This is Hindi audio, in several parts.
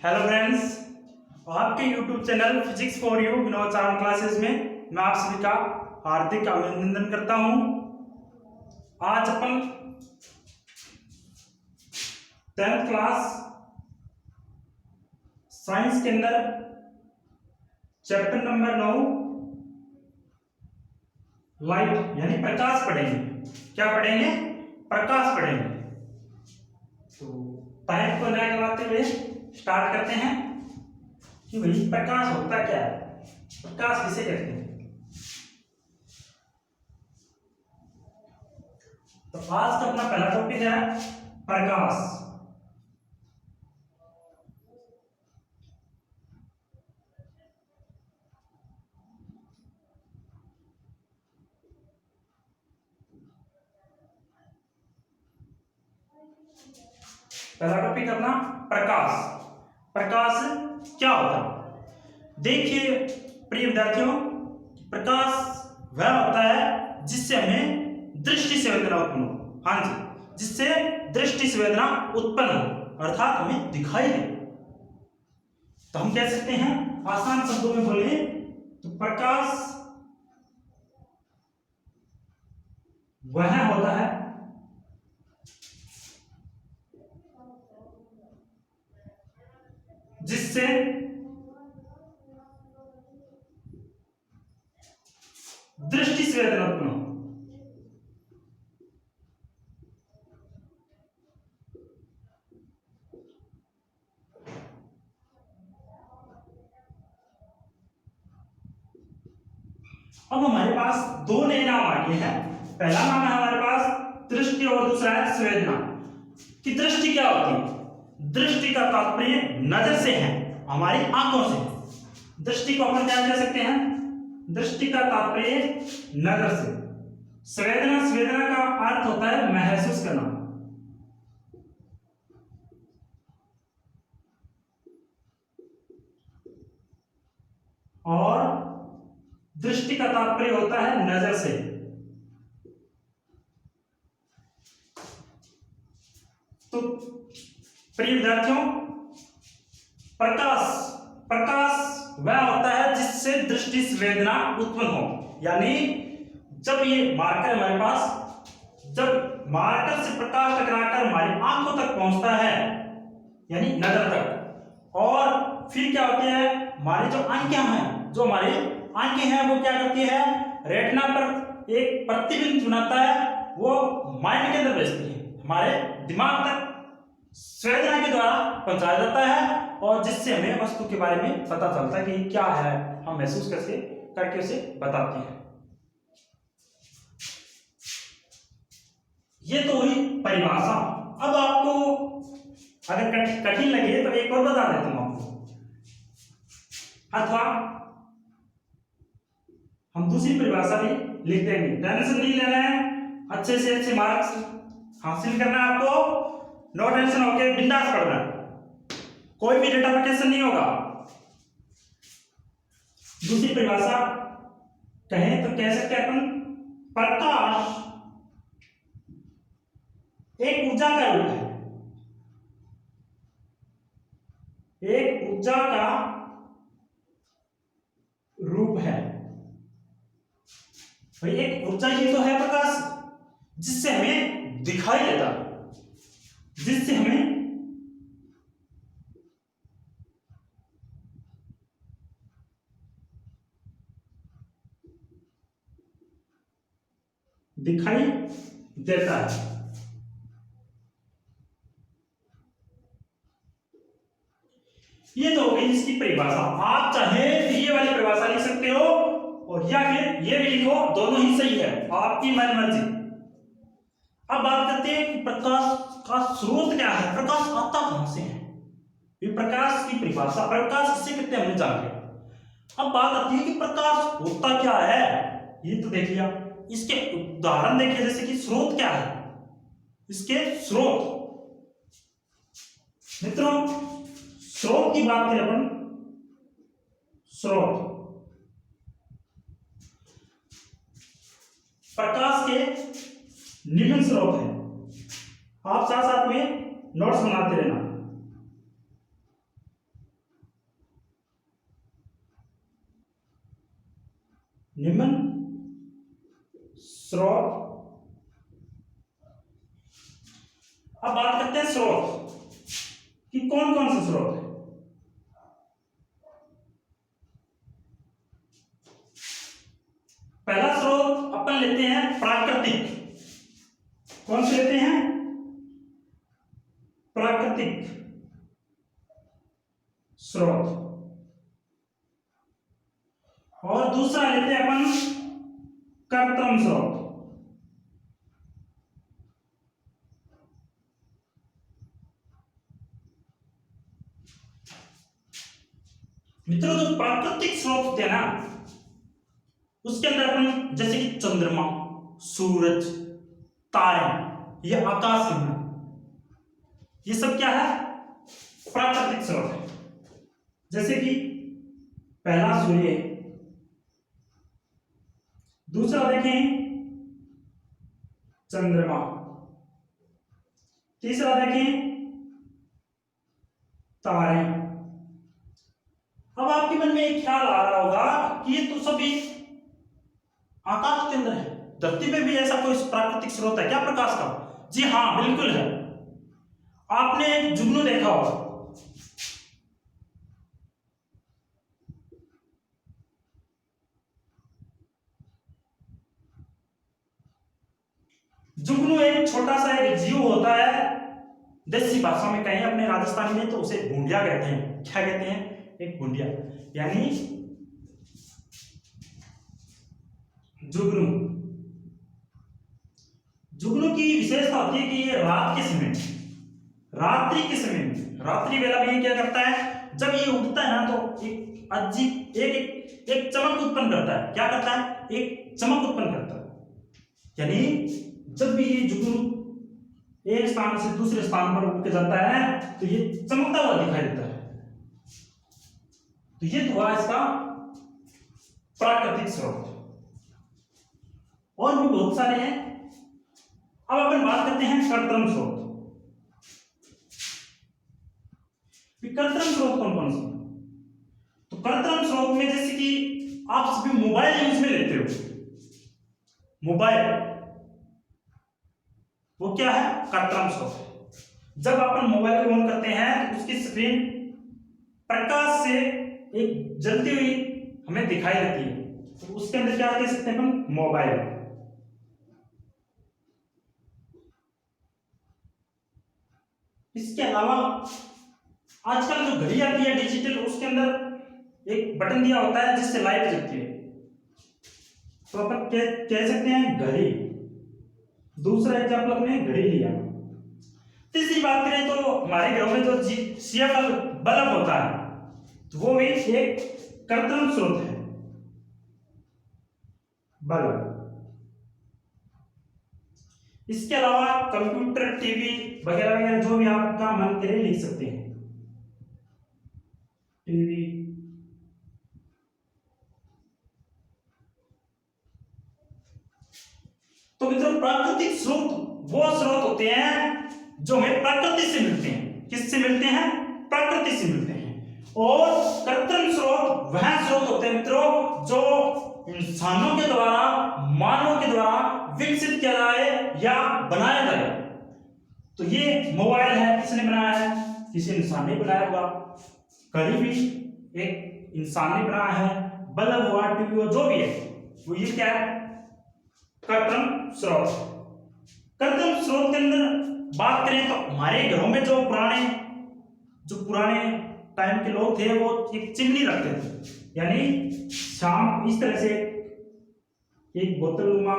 हेलो फ्रेंड्स, आपके YouTube channel physics for you Vinod चावल क्लासेस में मैं आप सभी का हार्दिक अभिनंदन करता हूं। आज अपन 10th क्लास साइंस के अंदर चैप्टर नंबर 9 लाइट यानी प्रकाश पढ़ेंगे। क्या पढ़ेंगे? प्रकाश पढ़ेंगे। तो टाइम को नया करवाते हुए स्टार्ट करते हैं कि भाई प्रकाश होता क्या है, प्रकाश किसे कहते हैं। तो आज का अपना पहला टॉपिक है प्रकाश। पहला टॉपिक अपना प्रकाश। प्रकाश क्या होता है? देखिए प्रिय विद्यार्थियों, प्रकाश वह होता है जिससे हमें दृष्टि संवेदना उत्पन्न हो। हाँ जी, जिससे दृष्टि संवेदना उत्पन्न हो, अर्थात हमें दिखाई दे। तो हम कह सकते हैं, आसान शब्दों में बोले तो प्रकाश वह होता है जिससे दृष्टि संवेदना उत्पन्न हो। अब हमारे पास दो नए नाम आ गए हैं। पहला नाम है हमारे पास दृष्टि और दूसरा है संवेदना। कि दृष्टि क्या होती है? दृष्टि का तात्पर्य नजर से है, हमारी आंखों से। दृष्टि को अपन क्या कह सकते हैं? दृष्टि का तात्पर्य नजर से। संवेदना का अर्थ होता है महसूस करना। और दृष्टि का तात्पर्य होता है नजर से। तो प्रिय विद्यार्थियों, प्रकाश वह होता है जिससे दृष्टि संवेदना उत्पन्न हो। यानी जब ये मार्कर हमारे पास, जब मार्कर से प्रकाश टकराकर हमारी आंखों तक पहुंचता है, यानी नजर तक, और फिर क्या होती है, हमारी जो आंखें हैं वो क्या करती है, रेटिना पर एक प्रतिबिंब बनाता है, वो माइंड के अंदर भेजती है, हमारे दिमाग तक संवेदना के द्वारा पहुंचाया जाता है, और जिससे हमें वस्तु के बारे में पता चलता है कि क्या है, हम महसूस करके उसे बताते हैं। ये तो हुई परिभाषा। अब आपको अगर कठिन लगे तो एक और बता देता हूं आपको, अथवा हम दूसरी परिभाषा भी लिख देंगे। टेंशन नहीं लेना है, अच्छे से अच्छे मार्क्स हासिल करना है आपको। नो टेंशन होके बिंदास पढ़ना, कोई भी डेटाफिकेशन नहीं होगा। दूसरी परिभाषा कहें तो कह सकते हैं अपन, प्रकाश एक ऊर्जा का रूप है। एक ऊर्जा का रूप है। भाई एक ऊर्जा ही तो है प्रकाश, जिससे हमें दिखाई देता, जिससे हमें दिखाई देता है। ये तो हो गई इसकी परिभाषा। आप चाहे ये वाली परिभाषा लिख सकते हो और या फिर ये भी लिखो, दोनों ही सही है, आपकी मन मर्जी। अब बात करते हैं कि प्रकाश का स्रोत क्या है, प्रकाश आता कहां से है। ये प्रकाश की परिभाषा, प्रकाश किसे कहते हैं हमने जान लिया। अब बात आती है कि प्रकाश होता क्या है। ये तो देख लिया, इसके उदाहरण देखिए, जैसे कि स्रोत क्या है, इसके स्रोत। मित्रों, स्रोत की बात करें अपन, स्रोत प्रकाश के निम्न स्रोत है। आप साथ साथ में नोट्स बनाते रहना। निम्न स्रोत। अब बात करते हैं स्रोत कि कौन कौन से स्रोत है। पहला स्रोत अपन लेते हैं प्राकृतिक। कौन से लेते हैं? प्राकृतिक स्रोत। और दूसरा लेते हैं अपन कृत्रिम स्रोत। मित्रों, जो प्राकृतिक स्रोत होते हैं ना, उसके अंदर अपन जैसे कि चंद्रमा, सूरज, तारे, ये आकाश गंगा, ये सब क्या है? प्राकृतिक स्रोत है। जैसे कि पहला सूर्य, दूसरा देखें चंद्रमा, तीसरा देखें तारे। अब आपके मन में एक ख्याल आ रहा होगा कि ये तो सभी आकाश के अंदर है, धरती पे भी ऐसा कोई प्राकृतिक स्रोत है क्या प्रकाश का? जी हाँ, बिल्कुल है। आपने एक जुगनू देखा होगा। जुगनू एक छोटा सा एक जीव होता है, देसी भाषा में कहें अपने राजस्थान में तो उसे भूंडिया कहते हैं। क्या कहते हैं? एक भूंडिया, यानी जुगनू। जुगनू की विशेषता होती है कि ये रात के समय, रात्रि के समय, रात्रि वेला में क्या करता है, जब ये उठता है ना तो एक अजीब एक चमक उत्पन्न करता है। क्या करता है? एक चमक उत्पन्न करता है। यानी जब भी ये जुगनू एक स्थान से दूसरे स्थान पर उठ के जाता है तो ये चमकता हुआ दिखाई देता है। तो ये तो हुआ इसका प्राकृतिक स्रोत। और भी बहुत सारे हैं। अब अपन बात करते हैं कृत्रिम स्रोत। कृत्रिम स्रोत कौन कौन से? तो कृत्रिम स्रोत में जैसे कि आप सभी मोबाइल यूज में लेते हो, मोबाइल, वो क्या है? कृत्रिम स्रोत है। जब अपन मोबाइल को ऑन करते हैं तो उसकी स्क्रीन प्रकाश से एक जलती हुई हमें दिखाई देती है, तो उसके अंदर क्या कह सकते हैं अपन? मोबाइल। इसके अलावा आजकल जो घड़ी आती है डिजिटल, उसके अंदर एक बटन दिया होता है जिससे लाइट जलती है, तो अपन कह सकते हैं घड़ी। दूसरा एग्जाम्पल अपने घड़ी लिया। तीसरी बात करें तो हमारे घरों में जो सीएफएल बल्ब होता है तो वो भी एक कृत्रिम स्रोत है, बल्ब। इसके अलावा कंप्यूटर, टीवी वगैरह वगैरह जो भी आपका मन करे लिख सकते हैं। टीवी, तो मित्रों प्राकृतिक स्रोत वो स्रोत होते हैं जो हमें प्रकृति से मिलते हैं। किससे मिलते हैं? प्रकृति से मिलते हैं। और कृत्रिम स्रोत वह स्रोत होते हैं मित्रों जो इंसानों के द्वारा, मानव के द्वारा विकसित किया जाए या बनाया जाए। तो ये मोबाइल है, किसने बनाया है? किसी इंसान ने बनाया होगा। घड़ी भी एक इंसान ने बनाया है। बल्ब हुआ, टीवी हुआ, जो भी है वो ये क्या है? कृत्रिम स्रोत। कृत्रिम स्रोत के अंदर बात करें तो हमारे घरों में जो पुराने टाइम के लोग थे वो एक चिमनी रखते थे, यानी शाम इस तरह से एक बोतलनुमा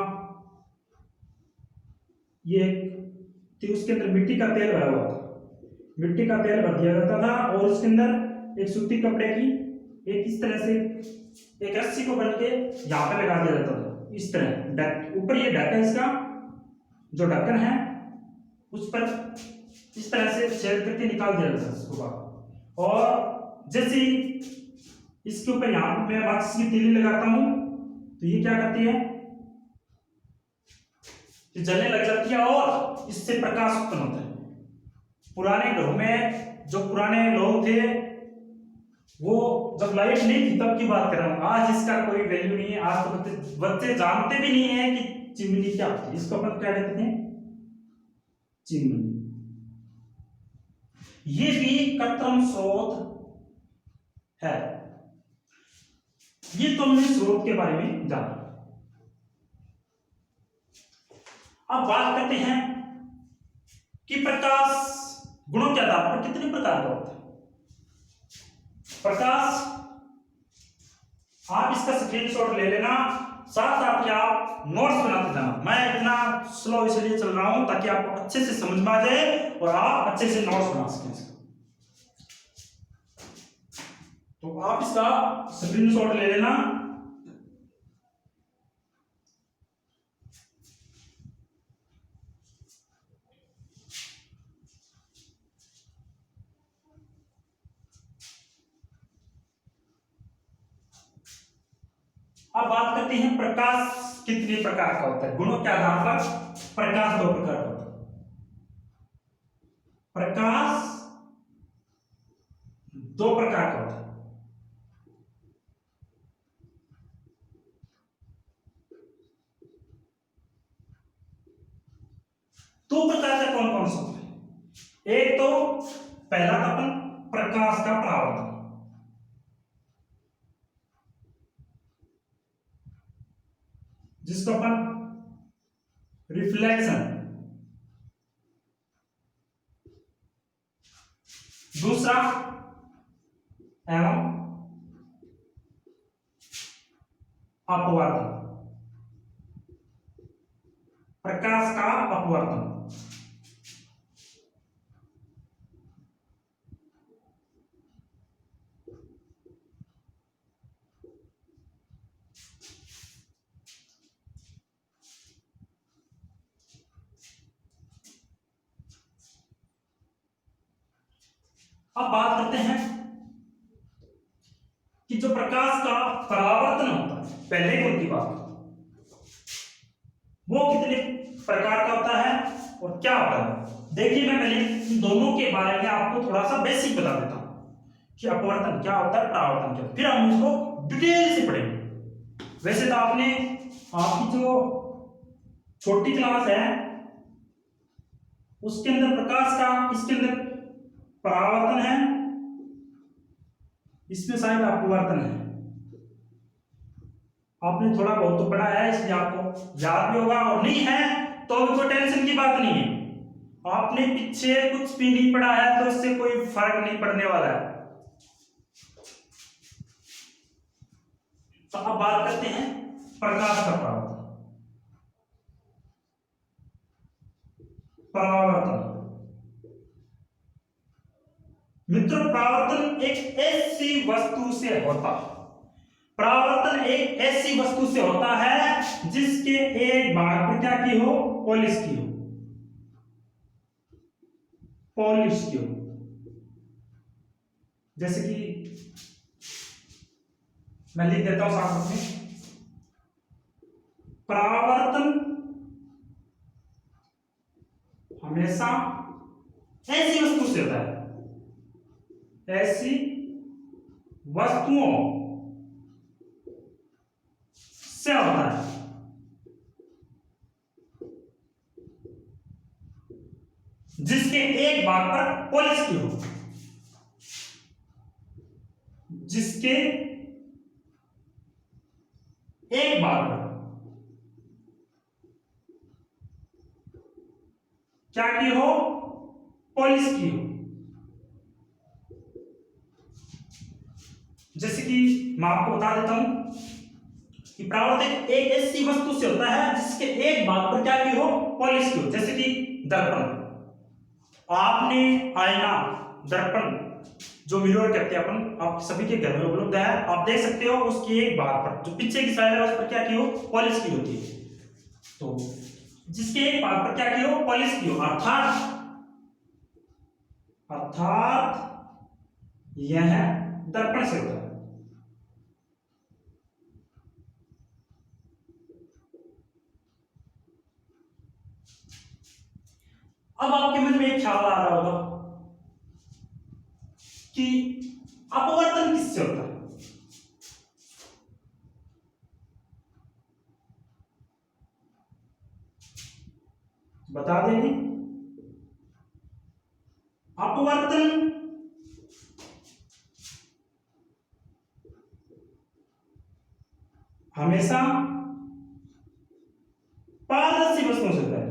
ये थी, उसके अंदर मिट्टी का तेल भरा हुआ था। मिट्टी का तेल भर दिया जाता था और उसके अंदर एक सूती कपड़े की एक इस तरह से एक रस्सी को बन के यहाँ पे लगा दिया जाता था। इस तरह ऊपर ये ढक्कन, इसका जो ढक्कन है उस पर इस तरह से छेद करके निकाल दिया जाता है उसको बाहर। और जैसे ही इसके ऊपर यहाँ मैं माचिस की तीली लगाता हूं तो ये क्या करती है? ये जलने लग जाती है और इससे प्रकाश उत्पन्न होता है। पुराने घरों में जो पुराने लोग थे वो जब लाइट नहीं थी तब की बात कर रहा हूँ, आज इसका कोई वैल्यू नहीं है। आज तो बच्चे बच्चे जानते भी नहीं है कि चिमनी क्या होती है। इसको अपन क्या कहते हैं, चिमनी। ये भी कृत्रिम स्रोत है। ये तो हमने स्रोत के बारे में जाना। अब बात करते हैं कि प्रकाश गुणों के आधार पर कितने प्रकार का होता है। प्रकाश, आप इसका स्क्रीनशॉट ले लेना, साथ साथ आप नोट्स बनाते जाना। मैं इतना स्लो इसलिए चल रहा हूं ताकि आपको अच्छे से समझ में आ जाए और आप अच्छे से नोट्स बना सकें। तो आप इसका स्क्रीनशॉट ले लेना। अब बात करते हैं प्रकाश कितने प्रकार का होता है। गुणों के आधार पर प्रकाश दो प्रकार का होता है। प्रकाश दो प्रकार का होता है। दो प्रकार का कौन कौन सा होता है। एक तो पहला अपन प्रकाश का परावर्तन, जिसको अपन रिफ्लेक्शन, दूसरा एवं अपवर्तन, प्रकाश का अपवर्तन। अब बात करते हैं कि जो प्रकाश का परावर्तन होता है, पहले गुण की बात, वो कितने प्रकार का होता है और क्या होता है। देखिए, मैं पहले इन दोनों के बारे में आपको थोड़ा सा बेसिक बता देता हूं कि अपवर्तन क्या होता है, परावर्तन क्या, फिर हम इसको डिटेल से पढ़ेंगे। वैसे तो आपने आपकी जो छोटी क्लास है उसके अंदर प्रकाश का, इसके अंदर परावर्तन है, इसमें शायद अपवर्तन है। आपने थोड़ा बहुत तो पढ़ा है इसलिए आपको याद भी होगा, और नहीं है तो भी कोई टेंशन की बात नहीं है। आपने पीछे कुछ भी नहीं पढ़ा है तो उससे कोई फर्क नहीं पड़ने वाला है। तो अब बात करते हैं प्रकाश का परावर्तन। परावर्तन मित्रों, परावर्तन एक ऐसी वस्तु से होता है, परावर्तन एक ऐसी वस्तु से होता है जिसके एक भाग पर क्या की हो, पॉलिश की हो, पॉलिश की हो। जैसे कि मैं लिख देता हूं साथ में, परावर्तन हमेशा ऐसी वस्तु से होता है, ऐसी वस्तुओं से होता है जिसके एक भाग पर पॉलिश की हो, जिसके एक भाग पर क्या की हो, पॉलिश की हो। जैसे कि मैं आपको बता देता हूं कि परावर्तन एक ऐसी वस्तु से होता है जिसके एक भाग पर क्या की हो, पॉलिश की हो। जैसे कि दर्पण, आपने आईना, दर्पण जो मिरर कहते हैं अपन, आप सभी के घर में उपलब्ध है, आप देख सकते हो उसकी एक भाग पर जो पीछे की साइड है उस पर क्या की हो, पॉलिश की होती है। तो जिसके एक भाग पर क्या की हो, पॉलिश की हो, अर्थात यह दर्पण से होता है। अब आपके मन में एक ख्याल आ रहा होगा कि अपवर्तन किससे होता है? बता देंगे। अपवर्तन हमेशा पारदर्शी वस्तुओं से होता है।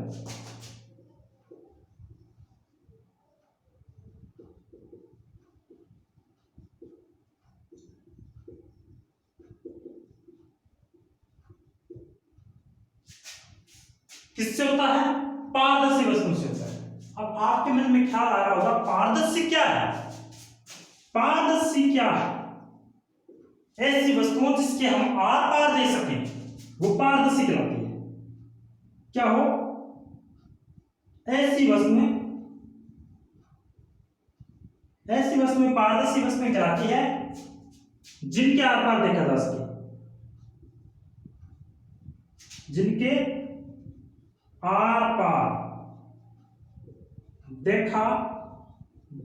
किससे होता है? पारदर्शी वस्तुओं से होता है। अब आपके मन में ख्याल आ रहा होगा पारदर्शी क्या है? पारदर्शी क्या है? ऐसी वस्तुओं जिसके हम आर पार दे सकें वो पारदर्शी कहलाती है। क्या हो? ऐसी वस्तुएं पारदर्शी वस्तुएं कहलाती है जिनके आर पार देखा जा सके, जिनके आर पार देखा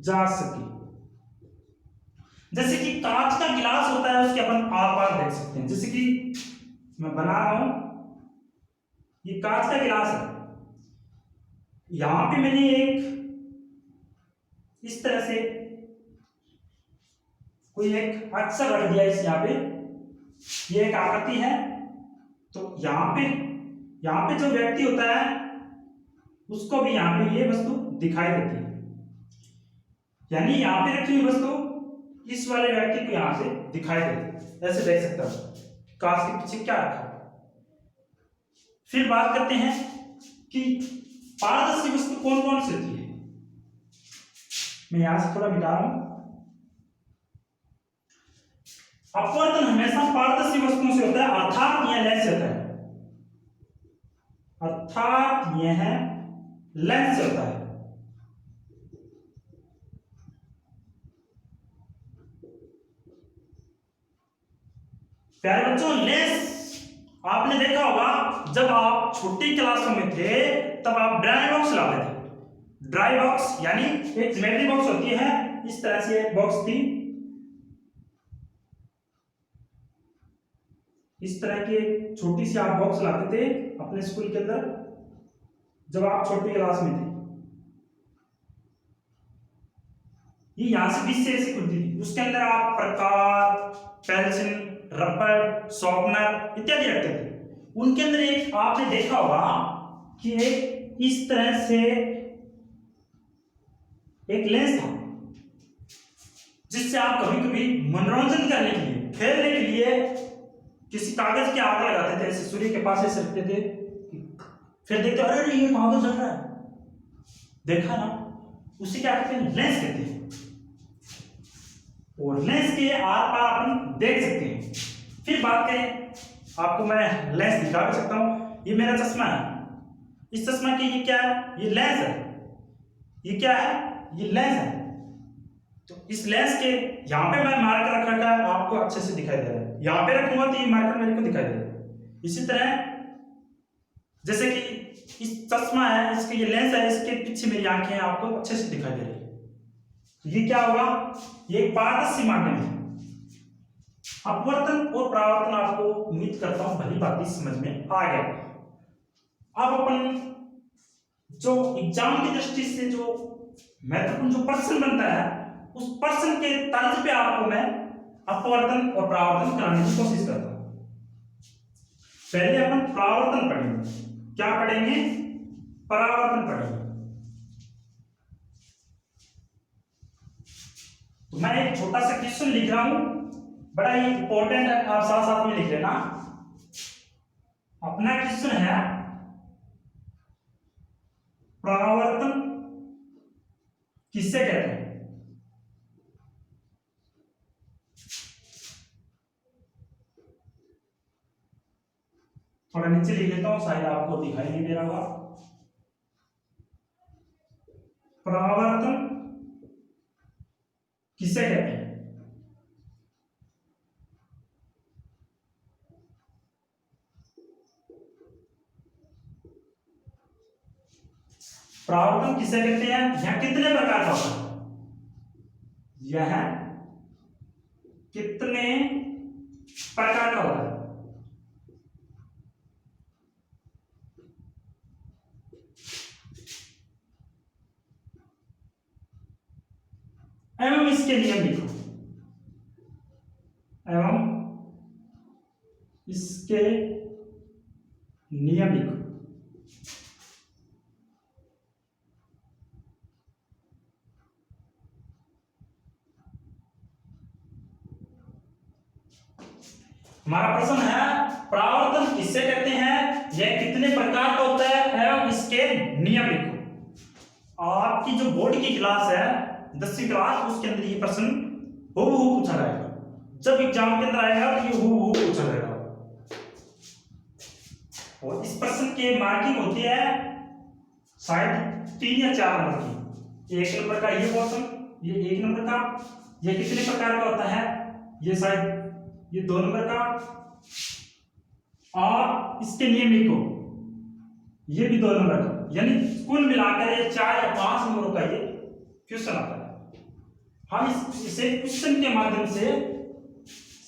जा सके। जैसे कि कांच का गिलास होता है, उसके अपन आर पार देख सकते हैं। जैसे कि मैं बना रहा हूं, ये कांच का गिलास है, यहां पे मैंने एक इस तरह से कोई एक अक्षर रख दिया इस यहां पे, ये एक आकृति है। तो यहां पे जो व्यक्ति होता है उसको भी यहां पे ये वस्तु दिखाई देती है। यानी यहां पे रखी हुई वस्तु इस वाले व्यक्ति को यहां से दिखाई देती है। ऐसे देख सकते हो कांच के पीछे क्या रखा है। फिर बात करते हैं कि पारदर्शी वस्तु कौन कौन सी होती है। मैं यहां से थोड़ा मिटा रहा हूं। अपवर्तन हमेशा पारदर्शी वस्तुओं से होता है, अर्थात यह लेंस से होता है, अर्थात यह लेंस से होता है। प्यारे बच्चों, लेंस आपने देखा होगा जब आप छोटी क्लासों में थे तब आप ड्राई बॉक्स लाते थे। ड्राई बॉक्स यानी एक ज्योमेट्री बॉक्स होती है, इस तरह से एक बॉक्स थी, इस तरह की एक छोटी सी आप बॉक्स लाते थे अपने स्कूल के अंदर जब आप छोटी क्लास में थे। ये यहां से बीच से ऐसी खुलती थी, उसके अंदर आप प्रकार, पेंसिल, रबड़, शॉर्पनर इत्यादि रखते थे। उनके अंदर एक आपने देखा होगा कि एक इस तरह से एक लेंस था जिससे आप कभी कभी मनोरंजन करने के लिए, खेलने के लिए किसी कागज की आग लगाते थे, ऐसे सूर्य के पास ऐसे रखते थे, फिर देखते अरे ये कागज जल रहा है, देखा ना, उसे क्या कहते हैं? लेंस कहते हैं। और लेंस के आर पार अपन देख सकते हैं। फिर बात करें, आपको मैं लेंस दिखा भी सकता हूं। ये मेरा चश्मा है, इस चश्मा की ये क्या है? ये लेंस है। ये क्या है? ये लेंस है। तो इस लेंस के यहां पे मैं मार्कर रख रखा है, आपको अच्छे से दिखाई दे रहा है। यहां पे रखूंगा तो ये मार्कर मेरे को दिखाई दे रहा है। इसी तरह जैसे कि इस चश्मा है, इसके ये लेंस है, इसके पीछे मेरी आंखें हैं, आपको अच्छे से दिखाई दे रही है। तो ये क्या होगा? ये एक पारदर्शी माध्यम है। अपवर्तन और परावर्तन आपको उम्मीद करता हूं भली भांति समझ में आ गया। अब अपन जो एग्जाम की दृष्टि से जो महत्वपूर्ण जो प्रश्न बनता है, उस प्रश्न के तर्ज पे आपको मैं अपवर्तन और परावर्तन कराने की कोशिश करता हूं। पहले अपन परावर्तन पढ़ेंगे। क्या पढ़ेंगे? परावर्तन पढ़ेंगे। तो मैं एक छोटा सा क्वेश्चन लिख रहा हूं, बड़ा ही इंपॉर्टेंट है, आप साथ साथ में लिख लेना। अपना क्वेश्चन है परावर्तन किससे कहते हैं? थोड़ा नीचे लिख लेता हूं, शायद आपको दिखाई नहीं दे रहा होगा। परावर्तन किसे कहते हैं? परावर्तन किसे कहते हैं? यह कितने प्रकार का होता है? यह कितने प्रकार का होता है। एवं इसके नियम लिखो, एवं इसके नियम लिखो। हमारा प्रश्न है परावर्तन किससे कहते हैं, यह कितने प्रकार का होता है एवं इसके नियम लिखो। आपकी जो बोर्ड की क्लास है 10वीं क्लास, उसके अंदर ये प्रश्न हूबहू पूछा जाएगा। जब एग्जाम के अंदर आएगा तो ये हूबहू पूछा जाएगा। और इस प्रश्न के मार्किंग होती है शायद 3 या 4 नंबर की। 1 नंबर का ये क्वेश्चन, ये 1 नंबर का, ये कितने प्रकार का होता है, ये शायद ये 2 नंबर का, और इसके नियम लिखो, ये भी 2 नंबर का। यानी कुल मिलाकर ये 4 या 5 नंबरों का ये क्वेश्चन आता है। हम इसे क्वेश्चन के माध्यम से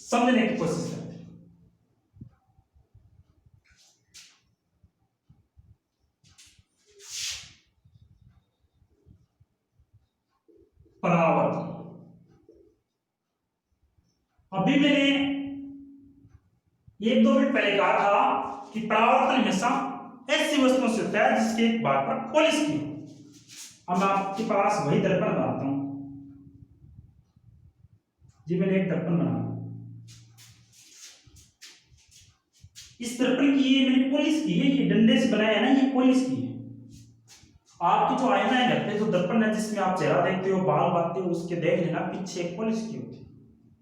समझने की कोशिश करते हैं। परावर्तन, अभी मैंने 1-2 मिनट पहले कहा था कि परावर्तन हमेशा ऐसी वस्तुओं से होता है जिसके एक बार पर पॉलिश की। अब मैं आपके पास वही दर्पण बनाता हूं। जी मैंने एक दर्पण बनाया, इस दर्पण की ये मैंने पॉलिश की है, ये डंडे से बनाया है ना, ये पॉलिश की है। आपकी जो आईना है घर पे, जो दर्पण है जिसमें आप चेहरा देखते हो, बाल बांधते हो, उसके देख लेना पीछे एक पॉलिश की होती है।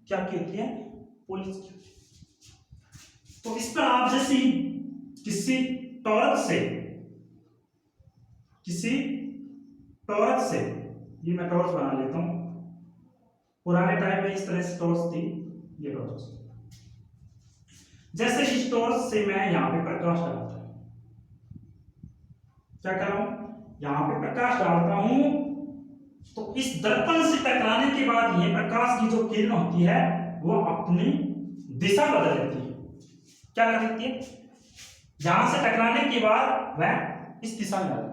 क्या की होती है? पॉलिश की होती है। तो इस पर आप जैसे किसी टॉर्च से ये मैं टॉर्च बना लेता हूं। पुराने टाइम में इस तरह से टॉर्च थी, ये टॉर्च। जैसे इस टॉर्च से मैं यहां पे प्रकाश डालता हूं, क्या कर रहा हूं, यहां पे प्रकाश डालता हूं, तो इस दर्पण से टकराने के बाद ये प्रकाश की जो किरण होती है वो अपनी दिशा बदल लेती है। क्या कर लेती है? यहां से टकराने के बाद वह इस दिशा में आ जाता है।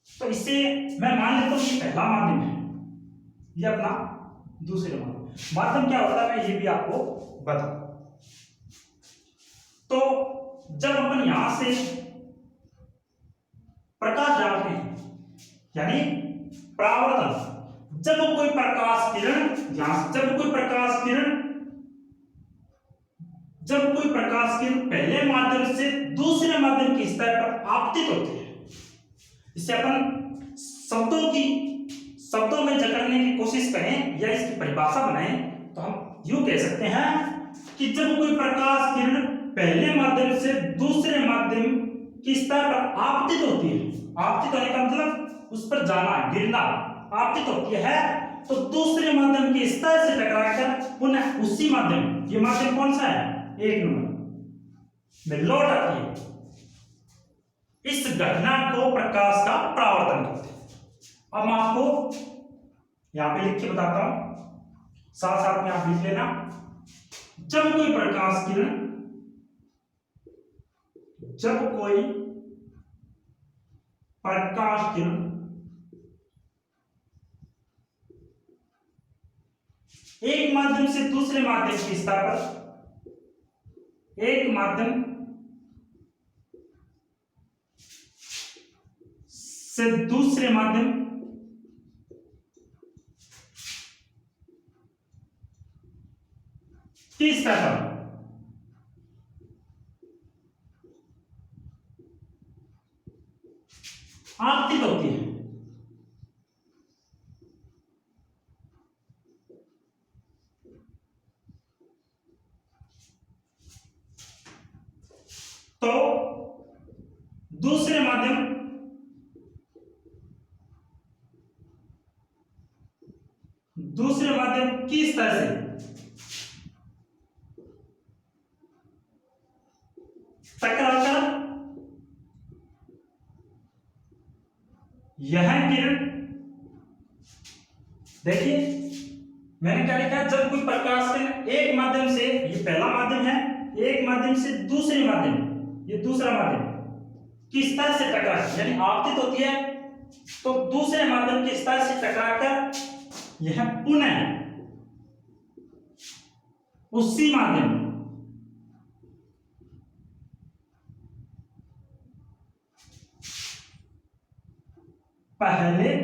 तो इससे मैं मान लेता हूं ये पहला माध्यम है, ये अपना दूसरा माध्यम क्या होता है मैं ये भी आपको बताऊं। तो जब अपन यहां से प्रकाश डालते हैं, यानी परावर्तन, जब कोई प्रकाश किरण पहले माध्यम से दूसरे माध्यम की सतह पर आपतित होती है। इसे अपन शब्दों में जकड़ने की कोशिश करें या इसकी परिभाषा बनाएं तो हम यूं कह सकते हैं कि जब कोई प्रकाश किरण पहले माध्यम से दूसरे माध्यम की सतह पर आपतित होती है, आपतित होने का मतलब उस पर जाना, गिरना, आपतित होती है, तो दूसरे माध्यम की सतह से टकराकर पुनः उसी माध्यम, ये माध्यम कौन सा है? 1 नंबर में लौट आती है। इस घटना को प्रकाश का परावर्तन कहते हैं। अब मैं आपको यहां पे लिख के बताता हूं, साथ साथ में आप लिख लेना। जब कोई प्रकाश किरण एक माध्यम से दूसरे माध्यम की सतह पर, एक माध्यम से दूसरे माध्यम की सतह पर आपतित होती है, तो दूसरे माध्यम की सतह से टकराकर यह किरण, देखिए मैंने क्या लिखा है, जब कोई प्रकाश किरण एक माध्यम से, ये पहला माध्यम है, एक माध्यम से दूसरे माध्यम, ये दूसरा माध्यम की सतह से टकरा, यानी आपतित होती है, तो दूसरे माध्यम की सतह से टकराकर यह पुनः उसी माध्यम पहले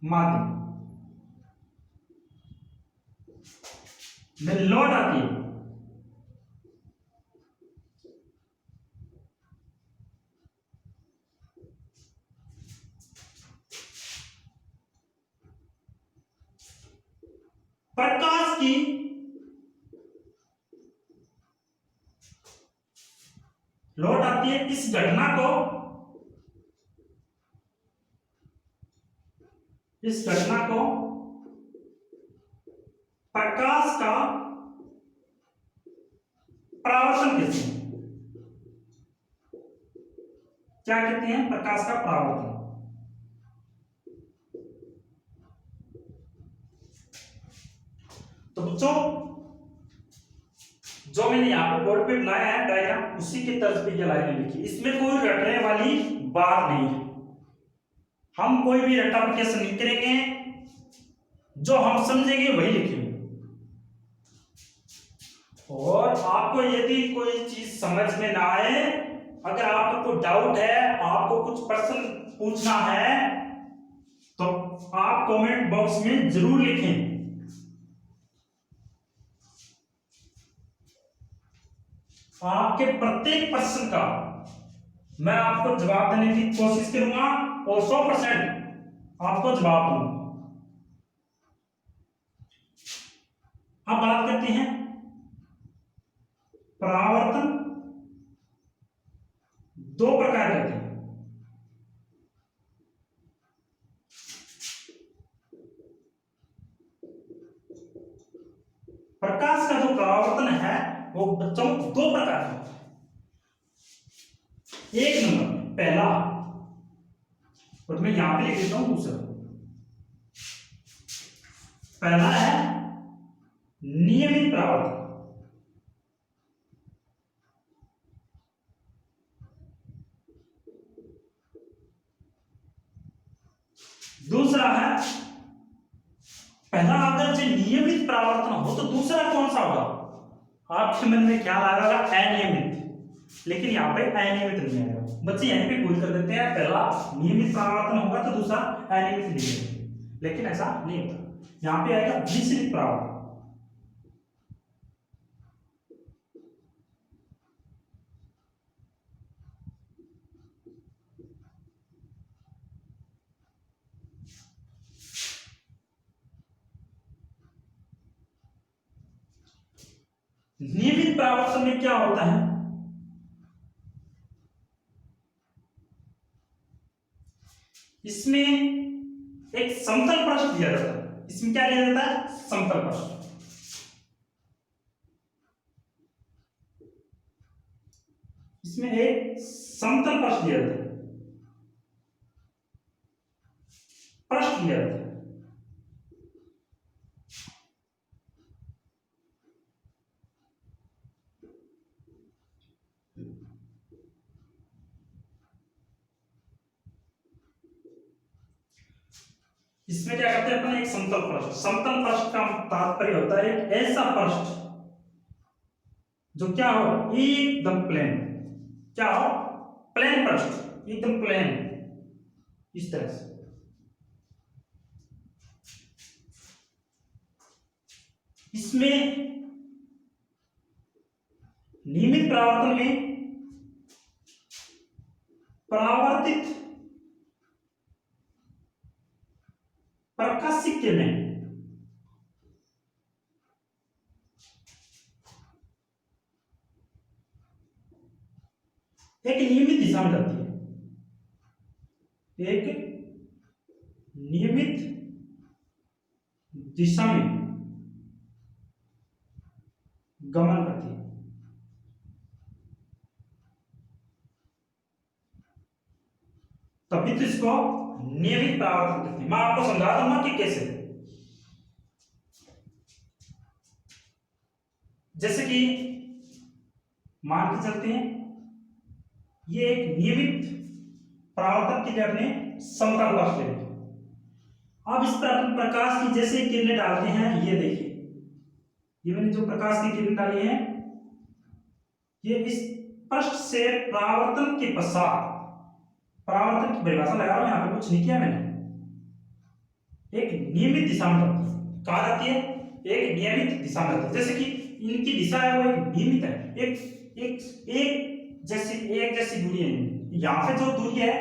माध्यम में लौट आती है। प्रकाश की लौट आती है, इस घटना को, इस घटना को प्रकाश का परावर्तन कहते हैं। क्या कहते हैं? प्रकाश का परावर्तन। तो बच्चों, जो मैंने यहाँ पे बोर्ड पे बनाया है डायग्राम, उसी के तर्ज पे ये लाइनें लिखी, इसमें कोई रटने वाली बात नहीं है। हम कोई भी रट्टाफिकेशन नहीं करेंगे, जो हम समझेंगे वही लिखेंगे। और आपको यदि कोई चीज समझ में ना आए, अगर आपको कोई डाउट है, आपको कुछ प्रश्न पूछना है, तो आप कमेंट बॉक्स में जरूर लिखें। आपके प्रत्येक प्रश्न का मैं आपको जवाब देने की कोशिश करूंगा और 100% आपको जवाब दूंगा। अब बात करते हैं परावर्तन। दो प्रकार के होते हैं। प्रकाश का जो परावर्तन है वो बच्चों दो प्रकार का होता है। एक नंबर पहला, और मैं यहां पे लिख देता हूं दूसरा। पहला है नियमित परावर्तन। दूसरा है, पहला अगर जो नियमित परावर्तन हो तो दूसरा कौन सा होगा? आपके मन में ख्याल आ रहा होगा अनियमित, लेकिन यहाँ पे अनियमित नहीं आएगा। बच्चे यहीं पे भूल कर देते हैं, पहला नियमित परावर्तन होगा तो दूसरा अनियमित नहीं होगा, लेकिन ऐसा नहीं होता। यहाँ पे आएगा मिश्रित परावर्तन। नियमित परावर्तन में क्या होता है? इसमें एक समतल पृष्ठ दिया जाता है। इसमें क्या दिया जाता है? समतल पृष्ठ। इसमें एक समतल पृष्ठ दिया जाता है, पृष्ठ दिया जाता है। इसमें क्या करते हैं अपन? एक समतल पृष्ठ। समतल पृष्ठ का तात्पर्य होता है एक ऐसा पृष्ठ जो क्या हो, एकदम प्लेन। क्या हो? प्लेन पृष्ठ, एकदम प्लेन, इस तरह से। इसमें नियमित परावर्तन में परावर्तित प्रकाशिक किरणें एक नियमित दिशा में जाती है, एक नियमित दिशा में गमन करती है। तभी तो इसको नियमित परावर्तन कहते हैं। मैं आपको समझा दूंगा कि कैसे। जैसे कि मान के चलते हैं ये एक नियमित परावर्तन के लिए अपने समतल पक्ष ले लें। अब इस पर अपन प्रकाश की जैसे किरणें डालते हैं, ये देखिए ये मैंने जो प्रकाश की किरण डाली है ये इस पृष्ठ से परावर्तन के पश्चात, परावर्तन की परिभाषा लगा रहा हूं, यहां पे कुछ नहीं किया मैंने, एक नियमित दिशा में रहती है। कहा जाती है एक नियमित दिशा में रहती है, जैसे कि इनकी दिशा है वो एक नियमित है, एक एक एक जैसी दूरी है। यहां पे जो दूरी है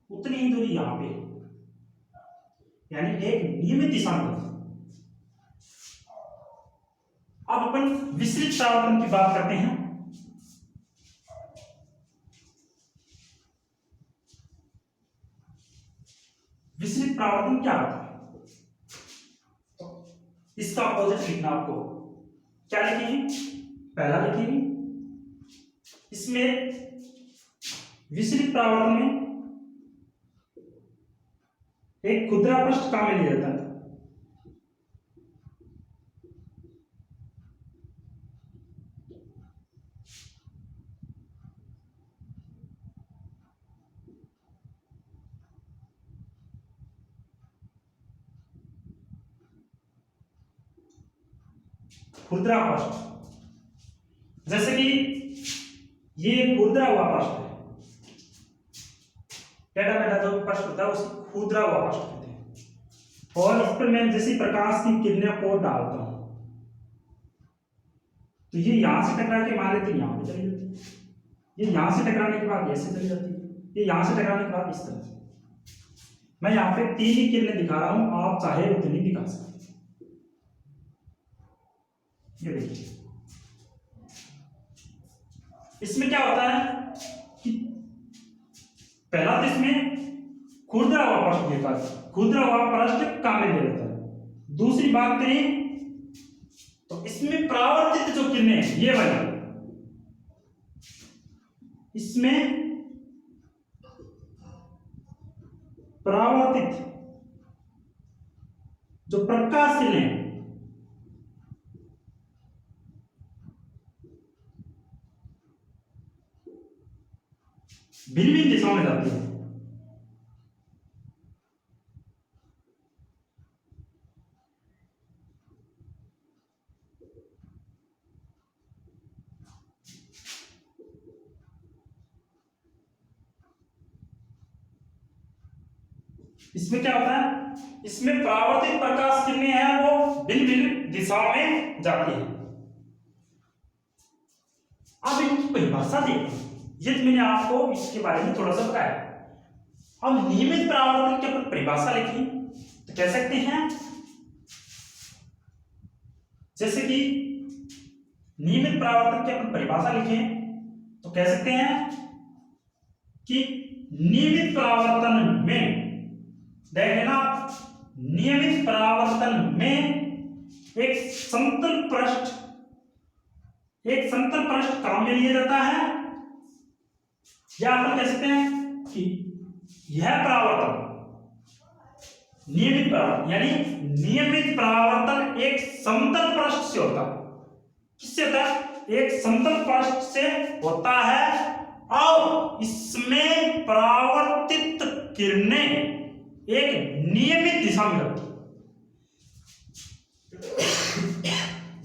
उतनी ही दूरी यहां पे, यानी एक नियमित दिशा में रहती है। अब अपन विसरित परावर्तन की बात करते हैं। विसरित परावर्तन क्या होता है? तो इसका अपोजिट लिखना आपको। क्या लिखेंगे? पहला लिखेंगे इसमें विसरित परावर्तन में एक खुदरा पृष्ठ काम में लिया जाता है। खुदरा पृष्ठ, जैसे कि ये खुदरा हुआ पृष्ठ है, टेढ़ा मेढ़ा जो पृष्ठ होता है उसे खुदरा हुआ पृष्ठ कहते हैं। और इस पर मैं जैसे प्रकाश की किरणें को डालता हूं तो ये यहां से टकरा के मान लेते यहां पे चली जाती है, ये यहां से टकराने के बाद ऐसे चली जाती है, ये यहां से टकराने के बाद इस तरह से। मैं यहां पे 3 ही किरणें दिखा रहा हूं, आप चाहे उतनी दिखा सकते हैं। ये देखिए इसमें क्या होता है कि पहला तो इसमें खुरदरा हुआ पृष्ठ देता है, खुरदरा हुआ पृष्ठ काम में ले लेता है। दूसरी बात करें तो इसमें परावर्तित जो किरणें हैं ये वाली, इसमें परावर्तित जो प्रकाश किरणें भिन्न भिन्न दिशाओं में जाती है। इसमें क्या होता है, इसमें परावर्तित प्रकाश किरणें हैं वो भिन्न भिन्न दिशाओं में जाती है। अब इनकी परिभाषा देखो, ये तो मैंने आपको इसके बारे में थोड़ा सा बताया। अब नियमित परावर्तन की अपन परिभाषा लिखी तो कह सकते हैं, जैसे कि नियमित परावर्तन की अपन परिभाषा लिखें तो कह सकते हैं कि नियमित परावर्तन में, देख लेना, नियमित परावर्तन में एक समतल पृष्ठ काम में लिया जाता है, या अपन कह सकते हैं कि यह परावर्तन नियमित परावर्तन, यानी नियमित परावर्तन एक समतल पृष्ठ से होता है। किससे होता है? एक समतल पृष्ठ से होता है और इसमें परावर्तित किरणें एक नियमित दिशा में रहती है।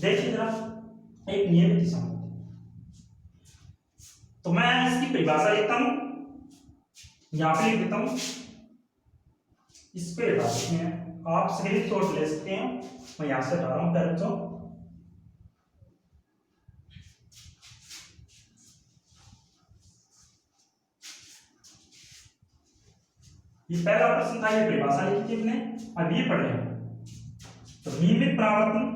देखिए जरा, एक नियमित दिशा में। तो मैं इसकी परिभाषा लिखता हूं, यहां पे लिख देता हूं, इस पे लिखते हैं, आप स्क्रीनशॉट ले सकते हैं, मैं यहां से हटा रहा हूं पहले बच्चों। ये पहला प्रश्न था, ये परिभाषा लिखी थी अपने, अब ये पढ़ रहे हैं। तो नियमित परावर्तन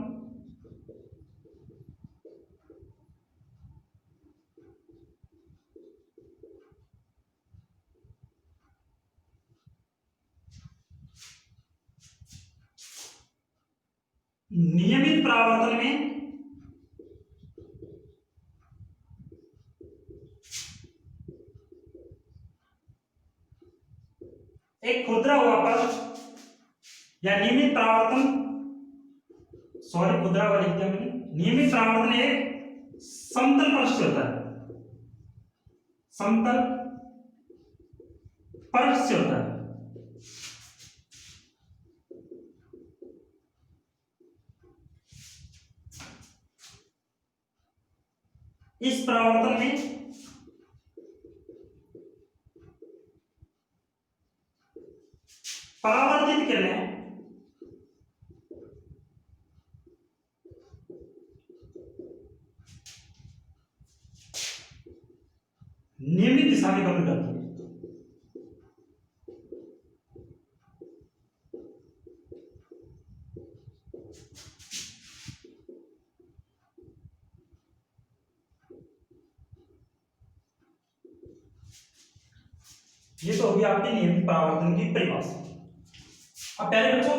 नियमित परावर्तन में एक खुदरा हुआ पृष्ठ या नियमित परावर्तन सॉरी खुदरा लिख दिया मैंने। नियमित परावर्तन एक समतल पृष्ठ से होता है, समतल पृष्ठ से होता है। इस परावर्तन में परावर्तित किरणें नियमित दिशा में गमन करती है। ये तो होगी आपके नियमित परावर्तन की परिभाषा। अब पहले बच्चों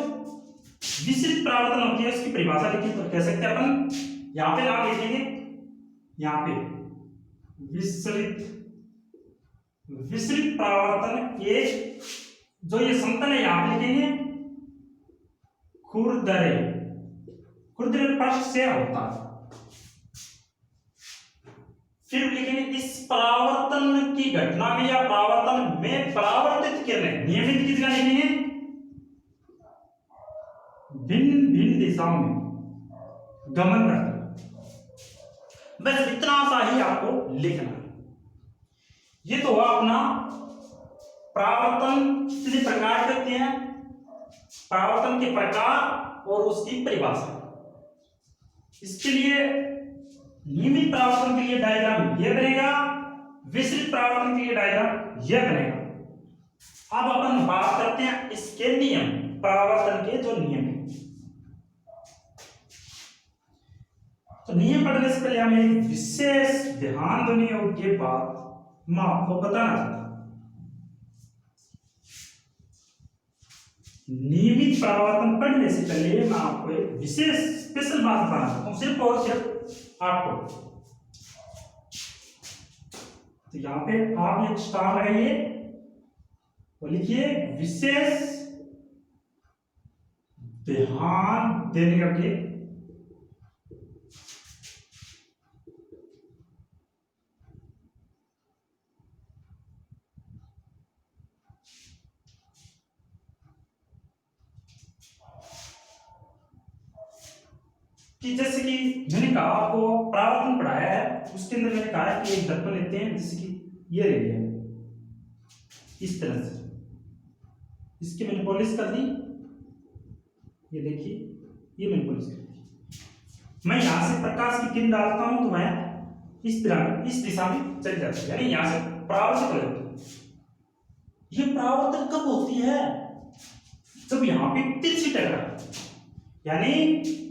विसरित परावर्तन होती है, उसकी परिभाषा लिखी तो कह सकते हैं अपन, यहां पे नाम लिखेंगे, यहां पे विसरित विसरित परावर्तन एक, जो ये समतल है यहां पे लिखेंगे खुरदरे, खुरदरे पृष्ठ से होता है। फिर लिखेंगे इस परावर्तन की घटना में या परावर्तन में परावर्तित किरणें नियमित की जगह लिखेंगे भिन्न भिन्न दिशाओं में गमन करते हैं। बस इतना सा ही आपको लिखना है। ये तो हुआ अपना परावर्तन कितने प्रकार के होते हैं, परावर्तन के प्रकार और उसकी परिभाषा। इसके लिए नियमित परावर्तन के लिए डायग्राम ये बनेगा, विसरित परावर्तन के लिए डायग्राम ये बनेगा। अब अपन बात करते हैं इसके नियम, परावर्तन के जो नियम है। तो नियम पढ़ने से पहले हमें एक विशेष ध्यान देने योग्य बात मैं आपको बताना चाहता हूं। नियमित परावर्तन पढ़ने से पहले मैं आपको एक विशेष स्पेशल बात बताना चाहता हूं, सिर्फ और सिर्फ आपको। तो यहां पे आप एक स्टार लगाइए और लिखिए विशेष ध्यान देने योग्य कि जैसे कि मैंने कहा आपको परावर्तन पढ़ाया है, उसके अंदर मैंने कहा है कि एक दर्पण लेते हैं, जैसे कि ये ले लिया इस तरह से, इसकी मैंने पॉलिश कर दी, ये देखिए ये मैंने पॉलिश कर दी। मैं यहां से प्रकाश की किरण डालता हूं तो मैं इस तरह इस दिशा में चली जाती है, यानी यहां से परावर्तित हो जाती है। ये परावर्तन कब होती है, जब यहां पे तिरछी टकराए, यानी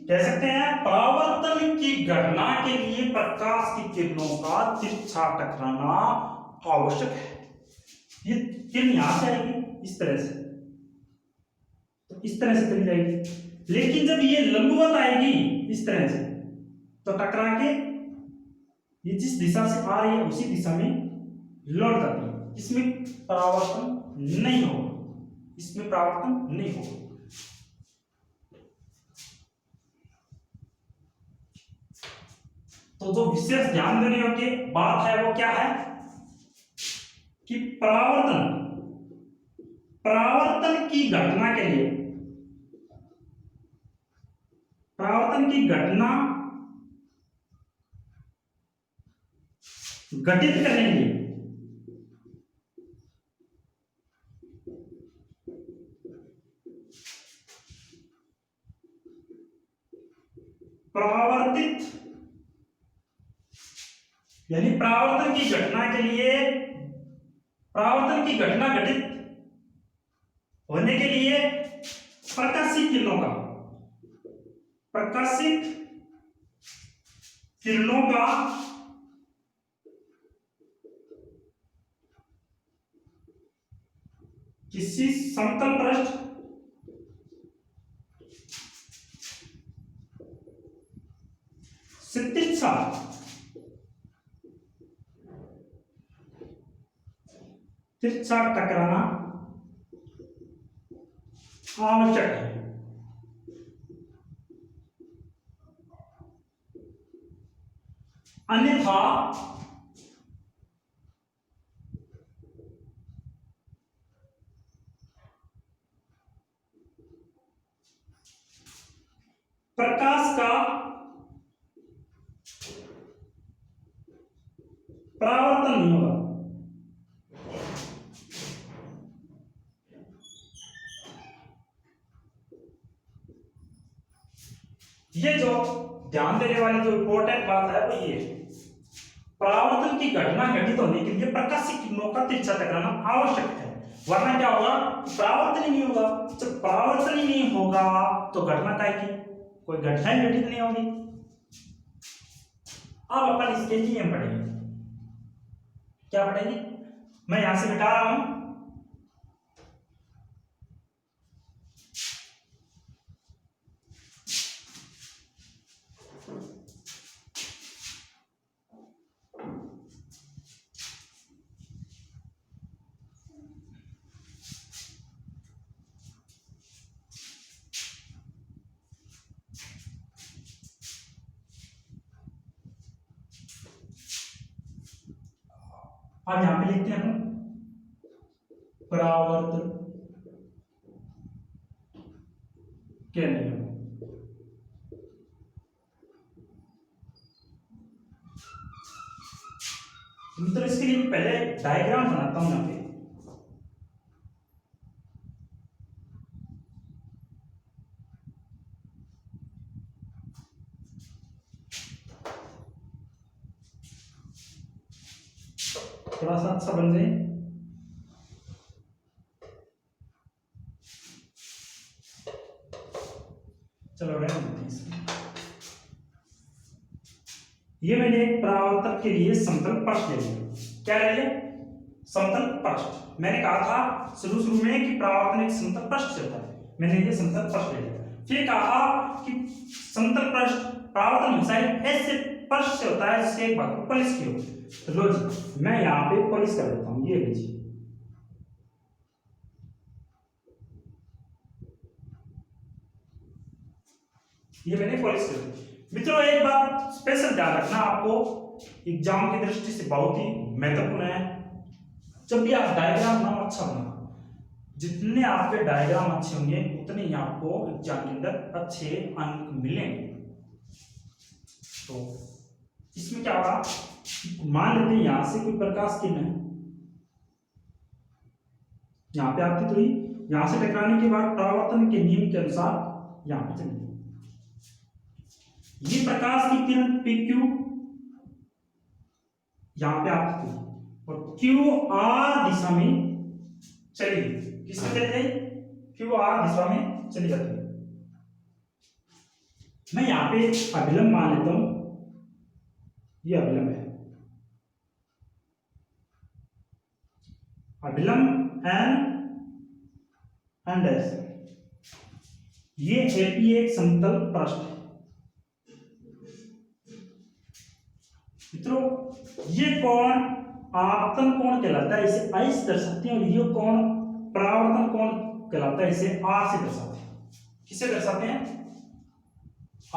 कह सकते हैं परावर्तन की घटना के लिए प्रकाश की किरणों का तिरछा टकराना आवश्यक है। ये किरण यहां से आएगी इस तरह से, तो इस तरह से चली जाएगी, लेकिन जब ये लंबवत आएगी इस तरह से तो टकरा के ये जिस दिशा से आ रही है उसी दिशा में लौट जाती है। इसमें परावर्तन नहीं होगा, इसमें परावर्तन नहीं होगा। तो जो विशेष ध्यान देने योग्य बात है वो क्या है कि परावर्तन की घटना के लिए, परावर्तन की घटना घटित करने के लिए परावर्तित यानी परावर्तन की घटना के लिए, परावर्तन की घटना घटित होने के लिए प्रकाशित किरणों का, प्रकाशित किरणों का किसी समतल पृष्ठ से तिरछा टकराना आवश्यक है। अन्यथा प्रकाश का परावर्तन नहीं होगा। ये जो ध्यान देने वाली जो इंपॉर्टेंट बात है वो ये, परावर्तन की घटना घटित होने के लिए प्रकाशीय किरणों का तिरछा टकराना आवश्यक है, वरना क्या होगा, परावर्तन ही नहीं होगा। जब परावर्तन ही नहीं होगा तो घटना काय की कोई घटना ही घटित नहीं होगी। अब अपन इसके नियम पढ़ेंगे। क्या पढ़ेंगे, मैं यहां से मिटा रहा हूं। अब यहां पे लिखते हैं हम परावर्तन के नियम। तो इसके लिए पहले डायग्राम बनाता हूं यहां पे। थोड़ा सा अच्छा बन जाए। चलो रहने देते हैं इसको। ये मैंने एक परावर्तक के लिए समतल पृष्ठ ले लिया। क्या ले लिया, समतल पृष्ठ। मैंने कहा था शुरू में कि परावर्तन एक समतल पृष्ठ से होता है, मैंने ये समतल पृष्ठ ले लिया। फिर कहा कि समतल पृष्ठ परावर्तन हमेशा ऐसे पृष्ठ से होता है जिसके एक भाग को पॉलिश किया हो। तो लो जी, मैं यहाँ पे पॉलिश कर देता हूँ, ये लीजिए। ये मैंने पॉलिश कर दी। मित्रों एक बात स्पेशल ध्यान रखना, आपको एग्जाम की दृष्टि से बहुत ही महत्वपूर्ण है। जब भी आप डायग्राम बनाओ अच्छा बनाओ, जितने आपके डायग्राम अच्छे होंगे उतने ही आपको एग्जाम के अंदर अच्छे अंक मिलेंगे। तो इसमें क्या होगा, मान लेते हैं यहां से कोई प्रकाश किरण है, यहां पे आपकी हुई, यहां से टकराने के बाद परावर्तन के नियम के अनुसार यहां पे चलिए, ये प्रकाश की किरण PQ यहां पे आपकी हुई और QR दिशा में चली, किसमें चली गई, QR दिशा में चली जाती है। मैं यहां पे अभिलंब मान लेता हूं, ये अभिलंब है, अभिलंब एन डैश, ये AP एक समतल पृष्ठ है। मित्रों ये कोण आपतन कोण कहलाता है, इसे I से दर्शाते हैं, और ये कोण परावर्तन कोण कहलाता है, इसे R से दर्शाते हैं। किसे दर्शाते हैं,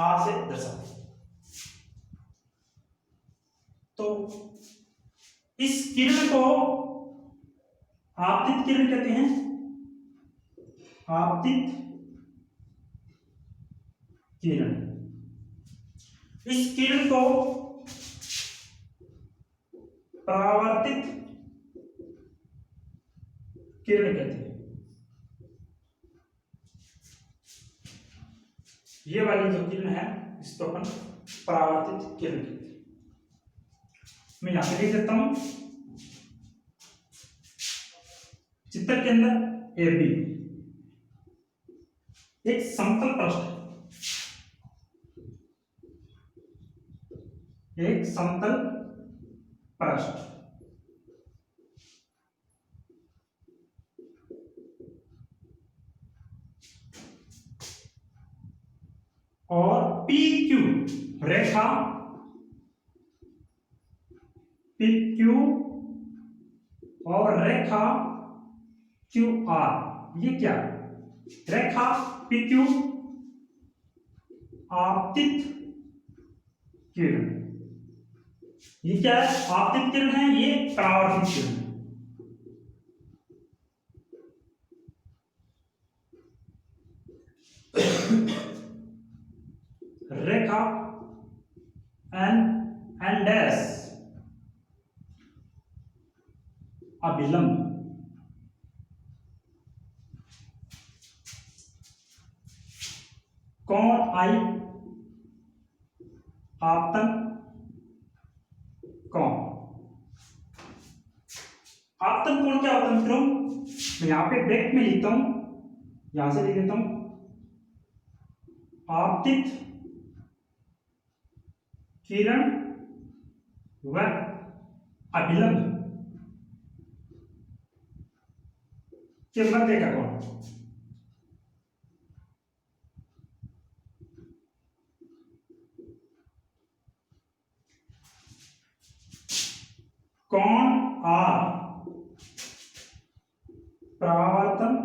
R से दर्शाते हैं। तो इस किरण को आपतित किरण कहते हैं, आपतित किरण। इस किरण को परावर्तित किरण कहते हैं। ये वाली जो किरण है इसको अपन परावर्तित किरण कहते हैं। मैं यहां पे लिख देता हूं चित्र के अंदर AB एक समतल पृष्ठ, एक समतल पृष्ठ, और PQ रेखा, PQ और रेखा QR, ये क्या है, रेखा PQ आपतित किरण, ये क्या है, आपतित किरण है, ये परावर्तित किरण है। रेखा एन डैश अभिलंब कोण आई आपतन कोण। आपतन कोण क्या होता है मित्रों, मैं यहां पे ब्रैकेट में लिखता हूं, यहां से लिख देता हूं आपतित किरण व अभिलंब के मध्य का कोण। कोण आर परावर्तन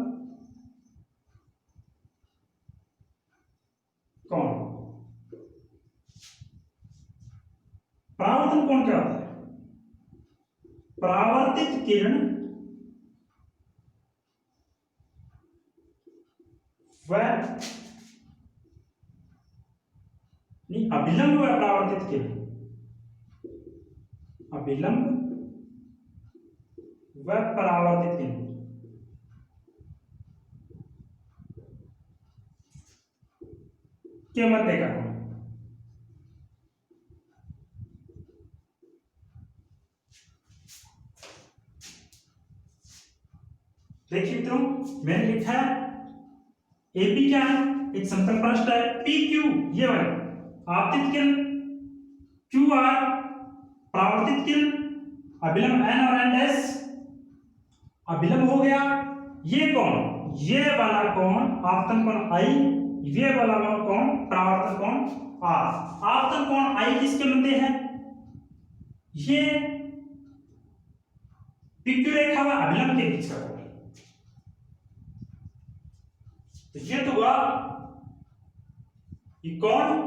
कोण। परावर्तन कोण क्या होता है, परावर्तित किरण व अभिलंब व परावर्तित किरण, अभिलंब व परावर्तित किरण के मध्य का कोण। देखिए मित्रों, मैंने लिखा है एपी क्या है, एक समतल पृष्ठ है, पी क्यू ये वाला आपतित किरण, क्यू आर परावर्तित किरण, अभिलंब एन और एन डैश अभिलंब हो गया। ये कोण, ये वाला कोण आपतन कोण आई, ये वाला कोण परावर्तन कोण आर। आपतन कोण आई किसके मध्य है, ये पीक्यू रेखा व अभिलंब के बीच का कोण। तो ये तो हुआ ये कोण।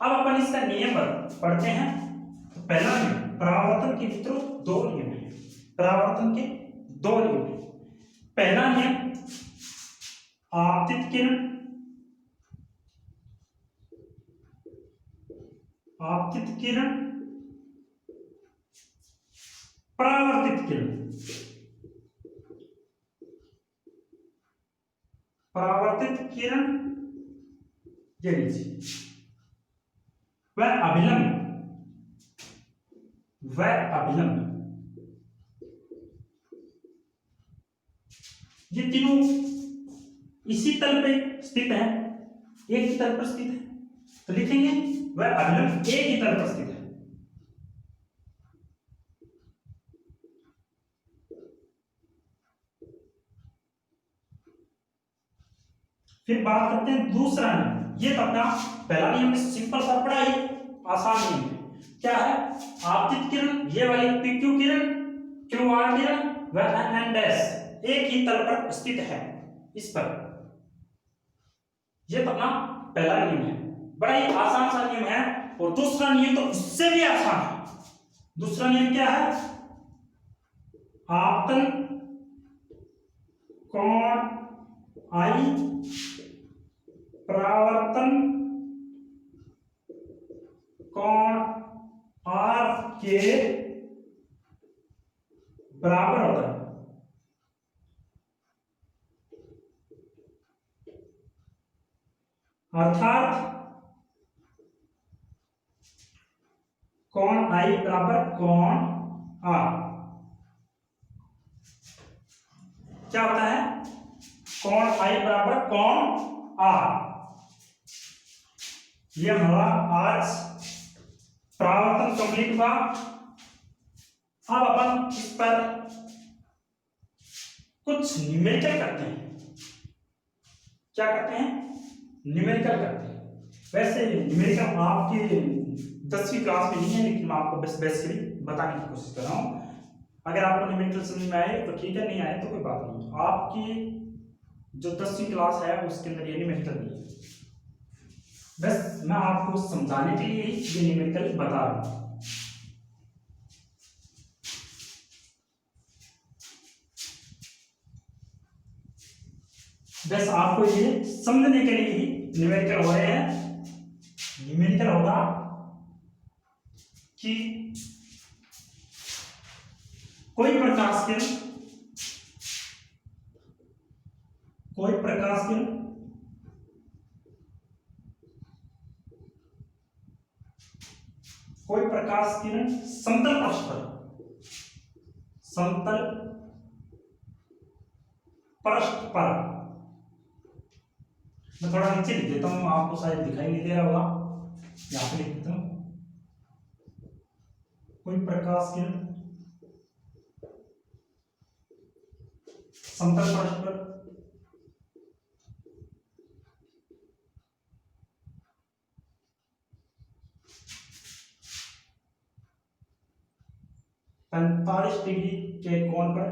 अब अपन इसका नियम पढ़ते हैं। तो पहला नियम, परावर्तन के मित्रों दो नियम है, परावर्तन के दो नियम है। पहला नियम, आपतित किरण, आपतित किरण परावर्तित किरण, परावर्तित किरण ये लीजिए, वह अभिलंब, वह अभिलंब, ये तीनों इसी तल पे स्थित है, एक ही तल पर स्थित है। तो लिखेंगे वह अभिलंब एक ही तल पर स्थित है। फिर बात करते हैं दूसरा नियम। ये तो अपना पहला नियम सिंपल सा पड़ा ही, आसान नियम है। क्या है, आपतित किरण ये वाली पीक्यू किरण, क्यू आर किरण व एन डैश एक ही तल पर स्थित है, इस पर। ये तो अपना पहला नियम है, बड़ा ही आसान सा नियम है। और दूसरा नियम तो इससे भी आसान है। दूसरा नियम क्या है, आपतन कोण आई परावर्तन कोण आर के बराबर होता है। अर्थात कोण आई बराबर कोण आर क्या होता है, कोण आई बराबर कोण आर। ये हमारा आज परावर्तन कंप्लीट हुआ। अब अपन इस पर कुछ न्यूमेरिकल करते हैं। क्या करते हैं, न्यूमेरिकल करते हैं। वैसे न्यूमेरिकल आपके 10वीं क्लास में नहीं है, लेकिन मैं आपको बस बेसिकली बताने की कोशिश कर रहा हूँ। अगर आपको न्यूमेरिकल समझ में आए तो ठीक है, नहीं आए तो कोई बात नहीं। आपकी जो 10वीं क्लास है उसके अंदर ये न्यूमेरिकल नहीं है, बस मैं आपको समझाने के लिए ये न्यूमेरिकल बता रहा हूँ। बस आपको ये समझने के लिए ही न्यूमेरिकल हो रहे हैं। न्यूमेरिकल होगा कि कोई प्रकाश किरण समतल पृष्ठ पर, मैं थोड़ा नीचे लिख देता हूं, आपको शायद दिखाई नहीं दे रहा होगा, यहां पे लिख देता हूं। कोई प्रकाश किरण समतल पृष्ठ पर 45 डिग्री के कोण पर